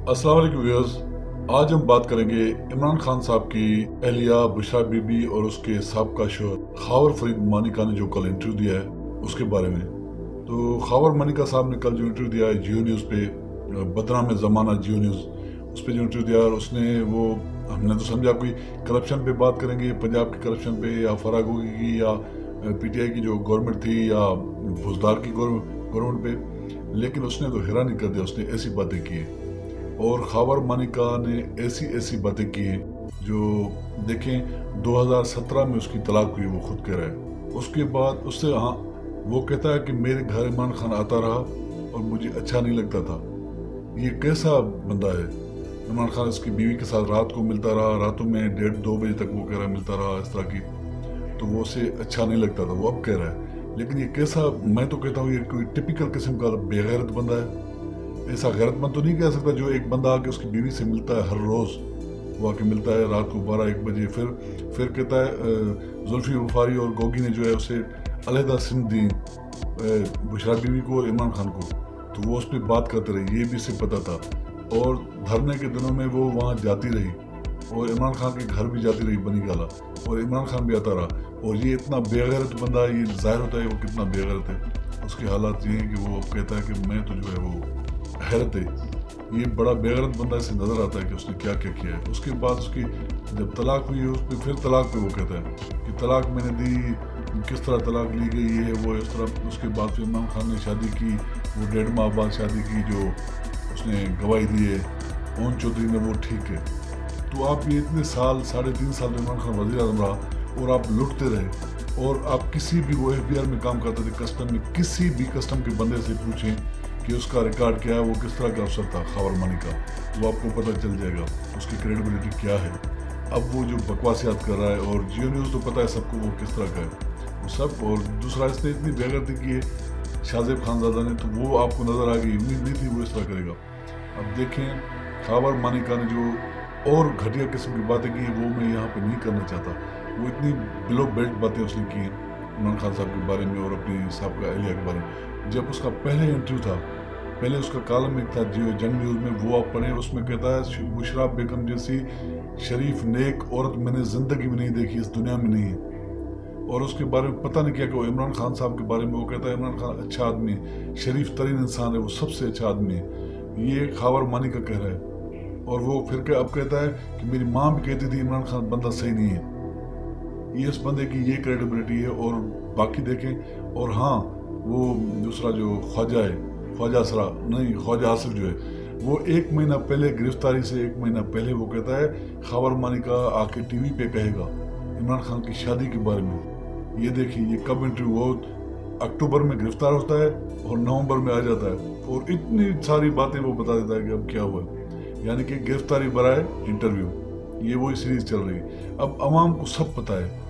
अस्सलाम वालेकुम व्यूअर्स। आज हम बात करेंगे इमरान खान साहब की अहलिया बुशरा बीबी और उसके साबका शौहर खावर फरीद मानिका ने जो कल इंटरव्यू दिया है उसके बारे में। तो खावर मानिका साहब ने कल जो इंटरव्यू दिया है जियो न्यूज़ पे, बदनाम ज़माना जियो न्यूज़, उस पर जो इंटरव्यू दिया, और उसने वो, हमने तो समझा कोई करप्शन पे बात करेंगे, पंजाब के करप्शन पे या फरागोगी की या पीटीआई की जो गवर्नमेंट थी या बुजदार की गवर्नमेंट पे, लेकिन उसने तो हैरानी कर दिया। उसने ऐसी बातें की हैं और खावर मानिका ने ऐसी ऐसी बातें की हैं जो देखें। 2017 में उसकी तलाक हुई, वो खुद कह रहा है। उसके बाद उससे, हाँ, वो कहता है कि मेरे घर इमरान खान आता रहा और मुझे अच्छा नहीं लगता था। ये कैसा बंदा है? इमरान खान इसकी बीवी के साथ रात को मिलता रहा, रातों में 1:30-2 बजे तक वो कह रहा है मिलता रहा इस तरह की, तो वो उसे अच्छा नहीं लगता था, वो अब कह रहा है। लेकिन ये कैसा, मैं तो कहता हूँ ये कोई टिपिकल किस्म का बेगैरत बंदा है। ऐसा गैरतमंद तो नहीं कह सकता जो एक बंदा आके उसकी बीवी से मिलता है हर रोज़, वो आके मिलता है रात को 12-1 बजे, फिर कहता है जुल्फी बुखारी और गोगी ने जो है उसे अलहदा सिम दी बुशरा बीवी को और इमरान खान को, तो वो उस पर बात करते रहे, ये भी इसे पता था। और धरने के दिनों में वो वहाँ जाती रही और इमरान खान के घर भी जाती रही बनी गाला, और इमरान खान भी आता रहा। और ये इतना बेगैरत बंदा है, ये जाहिर होता है वो कितना बेगैरत है। उसके हालात ये हैं कि वो अब कहता है कि मैं तो जो है वो हैरत है, ये बड़ा बेगैरत बंदा ऐसे नज़र आता है कि उसने क्या क्या किया है। उसके बाद उसकी जब तलाक हुई, उस पर फिर तलाक पे वो कहता है कि तलाक मैंने दी, किस तरह तलाक ली गई, ये वो इस तरह। उसके बाद फिर इमरान खान ने शादी की, वो 1.5 माह बाद शादी की, जो उसने गवाही दी है ओन चौधरी ने, वो ठीक है। तो आप ये इतने साल, 3.5 साल इमरान खान वज़ीर आज़म रहा और आप लुटते रहे। और आप किसी भी, वो FBI में काम करते थे, कस्टम में, किसी भी कस्टम के बंदे से पूछें कि उसका रिकॉर्ड क्या है, वो किस तरह का अफसर था खावर मानिका, वो आपको पता चल जाएगा उसकी क्रेडिबिलिटी क्या है। अब वो जो बकवासियात कर रहा है, और जियो न्यूज़ तो पता है सबको वो किस तरह का है वो सब। और दूसरा, इसने इतनी बेगैरती की है शाहजेब खानजादा ने, तो वो आपको नज़र आ गई, उम्मीद नहीं थी वो इस तरह करेगा। अब देखें खावर मानिका ने जो और घटिया किस्म की बातें की हैं वो मैं यहाँ पे नहीं करना चाहता। वो इतनी बिलो बेल्ट बातें उसने की हैं इमरान खान साहब के बारे में और अपनी साहब अहलिया के बारे में। जब उसका पहले इंटरव्यू था, पहले उसका कॉलम एक था जियो जंग न्यूज़ में, वो आप पढ़ें, उसमें कहता है बुशरा बेगम जैसी शरीफ नेक औरत मैंने ज़िंदगी में नहीं देखी, इस दुनिया में नहीं है। और उसके बारे में पता नहीं क्या कि वो इमरान खान साहब के बारे में वो कहता है इमरान खान अच्छा आदमी है, शरीफ तरीन इंसान है, वो सबसे अच्छा आदमी है। ये खावर मानिका कह रहा है। और वो फिर अब कहता है कि मेरी माँ भी कहती थी इमरान खान बंदा सही नहीं है। ये इस बंदे की ये क्रेडिबिलिटी है। और बाकी देखें, और हाँ, वो दूसरा जो ख्वाजा है, ख्वाजा असरा नहीं, ख्वाजा आसिफ जो है, वो 1 महीना पहले, गिरफ्तारी से 1 महीना पहले वो कहता है खावर मानिका आके टीवी पे कहेगा इमरान खान की शादी के बारे में। ये देखिए ये कब इंटरव्यू, वो अक्टूबर में गिरफ्तार होता है और नवंबर में आ जाता है, और इतनी सारी बातें वो बता देता है कि अब क्या हुआ। यानी कि गिरफ्तारी बराए इंटरव्यू, ये वही सीरीज चल रही है। अब आवाम को सब पता है,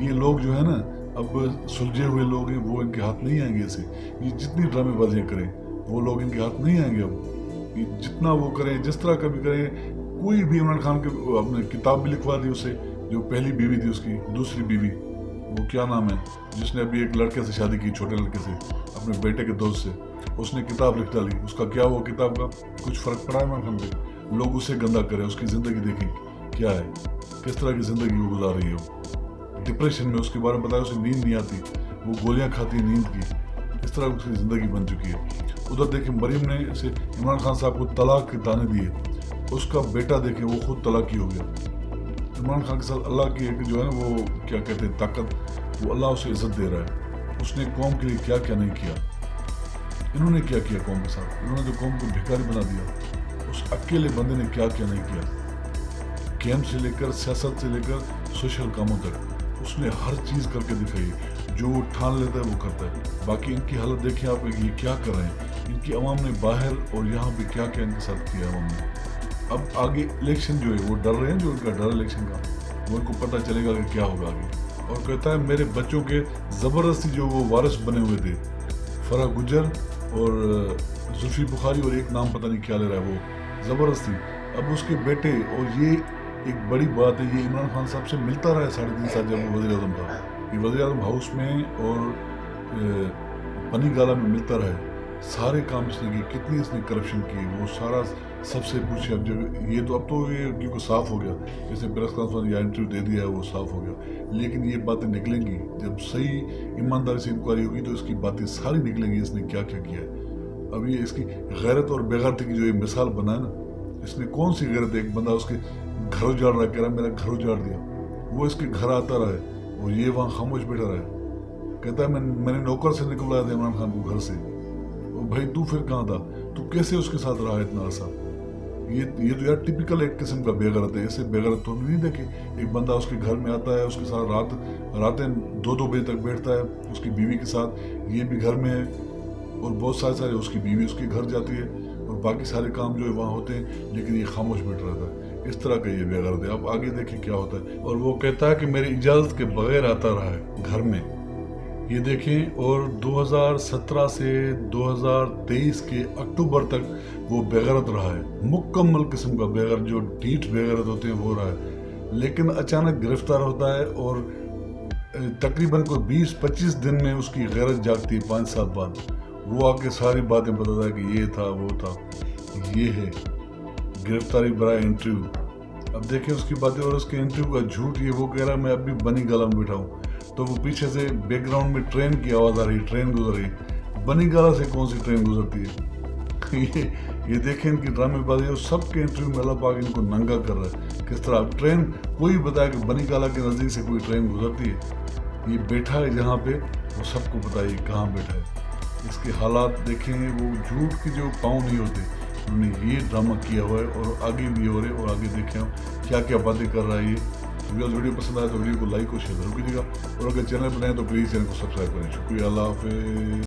ये लोग जो है ना, अब सुलझे हुए लोग हैं, वो इनके हाथ नहीं आएंगे ऐसे। ये जितनी ड्रामेबाजियाँ करें वो लोग इनके हाथ नहीं आएंगे। अब ये जितना वो करें, जिस तरह का भी करें, कोई भी इमरान खान के, अपने किताब भी लिखवा दी उसे, जो पहली बीवी थी उसकी, दूसरी बीवी, वो क्या नाम है, जिसने अभी एक लड़के से शादी की, छोटे लड़के से, अपने बेटे के दोस्त से, उसने किताब लिख डाली। उसका क्या हुआ किताब का? कुछ फ़र्क पड़ा है इमरान खान पे? लोग उसे गंदा करें, उसकी ज़िंदगी देखें क्या है, किस तरह की ज़िंदगी वो गुजार रही हो, डिप्रेशन में, उसके बारे में बताया उसे नींद नहीं आती, वो गोलियां खाती है नींद की, इस तरह उसकी ज़िंदगी बन चुकी है। उधर देखें मरीम ने इसे इमरान खान साहब को तलाक के ताने दिए, उसका बेटा देखें वो खुद तलाकी हो गया। इमरान खान के साथ अल्लाह की एक जो है ना, वो क्या कहते हैं, ताकत, वो अल्लाह उसे इज़्ज़त दे रहा है। उसने कौम के लिए क्या क्या नहीं किया। इन्होंने क्या किया कौम के साथ? इन्होंने तो कौम को भिखारी बना दिया। उस अकेले बंदे ने क्या क्या नहीं किया। गेम से लेकर, सियासत से लेकर, सोशल कामों तक उसने हर चीज़ करके दिखाई। जो ठान लेता है वो करता है। बाकी इनकी हालत देखिए आप, ये क्या कर रहे हैं। इनकी अवाम ने बाहर और यहाँ भी क्या क्या इनके साथ किया अवाम ने। अब आगे इलेक्शन जो है, वो डर रहे हैं, जो इनका डर इलेक्शन का, वो इनको पता चलेगा कि क्या होगा आगे। और कहता है मेरे बच्चों के ज़बरदस्ती जो वो वारिस बने हुए थे, फरा गुजर और जुल्फी बुखारी, और एक नाम पता नहीं क्या ले रहा है वो, ज़बरदस्ती अब उसके बेटे। और ये एक बड़ी बात है, ये इमरान खान साहब से मिलता रहा है 3.5 साल जब वो वज़ीर आज़म था। ये वज़ीर आज़म हाउस में और पनी गाला में मिलता रहा है। सारे काम इसने किए, कितनी इसने करप्शन की, वो सारा سب سے پوچھے اب جب یہ کیونکہ صاف ہو گیا، جیسے پریس کانفرنس یا انٹرویو دے دیا ہے وہ صاف ہو گیا، لیکن یہ باتیں نکلیں گی جب صحیح ایمانداری سے انکوائری ہوگی تو اس کی باتیں ساری نکلیں گی، اس نے کیا کیا کیا ہے۔ اب یہ اس کی غیرت اور بےغیرتی کی جو یہ مثال بنا ہے نا، اس میں کون سی غیرت ہے؟ ایک بندہ اس کے گھر اجاڑ رہا ہے، کہہ رہا میرا گھر اجاڑ دیا، وہ اس کے گھر آتا رہا ہے اور یہ وہاں خاموش بیٹھا رہا ہے، کہتا ہے میں نے نوکر سے نکلوایا تھا عمران خان کو گھر سے، بھائی تو پھر کہاں تھا؟ تو کیسے اس کے ساتھ رہا اتنا عرصہ؟ یہ تو یار ٹپیکل ایک قسم کا بے غیرت ہے۔ ایسے بے غیرت تو ہم نے نہیں دیکھے۔ ایک بندہ اس کے گھر میں آتا ہے، اس کے ساتھ راتیں 2 بجے تک بیٹھتا ہے اس کی بیوی کے ساتھ، یہ بھی گھر میں ہے، اور بہت سارے اس کی بیوی اس کے گھر جاتی ہے اور باقی سارے کام جو ہے وہاں ہوتے ہیں، لیکن یہ خاموش بیٹھ رہتا ہے۔ اس طرح کا یہ بے غیرت ہے۔ اب آگے دیکھیں کیا ہوتا ہے۔ اور وہ کہتا ہے کہ میری اجازت کے بغیر آتا رہا ہے گھر میں، یہ دیکھیں، اور 2017 سے 2023 کے اکتوبر تک وہ بے غیرت رہا ہے، مکمل قسم کا بے غیرت، جو ڈیٹ بے غیرت ہوتے ہیں وہ رہا ہے، لیکن اچانک گرفتار ہوتا ہے اور تقریباً کوئی 20-25 دن میں اس کی غیرت جاگتی ہے 5 سال بعد، وہ آ کے ساری باتیں بتاتا ہے کہ یہ تھا وہ تھا، یہ ہے گرفتاری برائے انٹرویو۔ اب دیکھیں اس کی باتیں اور اس کے انٹرویو کا جھوٹ، یہ وہ کہہ رہا ہے میں اب بھی بنی گالا میں بیٹھا ہوں، تو وہ پیچھے سے بیک گراؤنڈ میں ٹرین کی آواز آ رہی، ٹرین گزر رہی، بنی گالا سے کون سی ٹرین گزرتی ہے؟ یہ دیکھیں ان کی ڈرامے بازی، اور سب کے انٹرویو میں اللہ پاک ان کو ننگا کر رہا ہے، کس طرح ٹرین، کوئی بتایا کہ بنی گالا کے نزدیک سے کوئی ٹرین گزرتی ہے، یہ بیٹھا ہے جہاں پہ وہ سب کو پتہ ہے کہاں بیٹھا ہے۔ اس کے حالات دیکھیں، وہ جھوٹ کی جو پاؤں نہیں ہوتے، انہوں نے یہ ڈرامہ کیا ہوا ہے، اور آگے بھی ہو رہے، اور آگے دیکھیں کیا کیا باتیں کر رہا ہے یہ۔ ویڈیو پسند آئے تو ویڈیو کو لائک اور شیئر ضرور کیجیے گا، اور اگر چینل پر نئے تو پلیز چینل کو سبسکرائب کریں۔ شکریہ، اللہ حافظ۔